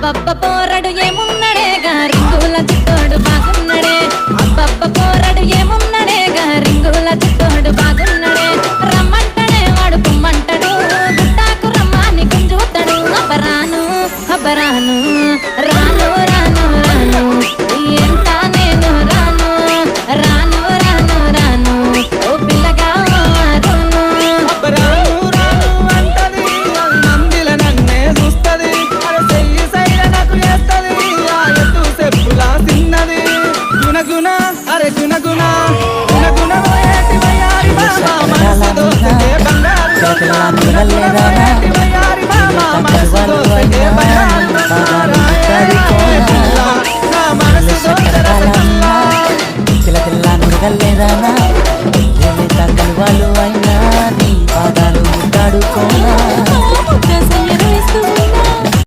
అబ్బబ్బ పోరడు ఏమున్నడే రింగుల చుట్టోడు బాగున్నడే అబ్బబ్బ పోరడు ఏమున్నడే రింగుల చుట్టోడు బాగున్నడే రమ్మంటడే వాడు పొమ్మంటడు గుట్టాకు రమ్మాని గుంజుతాడు అబ్బరాను అబ్బరాను రాను రాను రాను ఎంత నేను రాను రాను రాను రాను ఓ పిల్లగా రాను అబ్బరాను రాను అంటది నందిల నన్నే చూస్తది అరే చెయ్యి సైడ నాకు చేస్తది ఆ ఎత్తు చెప్పులా తిన్నది గుణగుణ అరే గుణగుణ గుణగుణ పోయేటి వయ్యారి బాబా మనసు దోస్తే బంగారు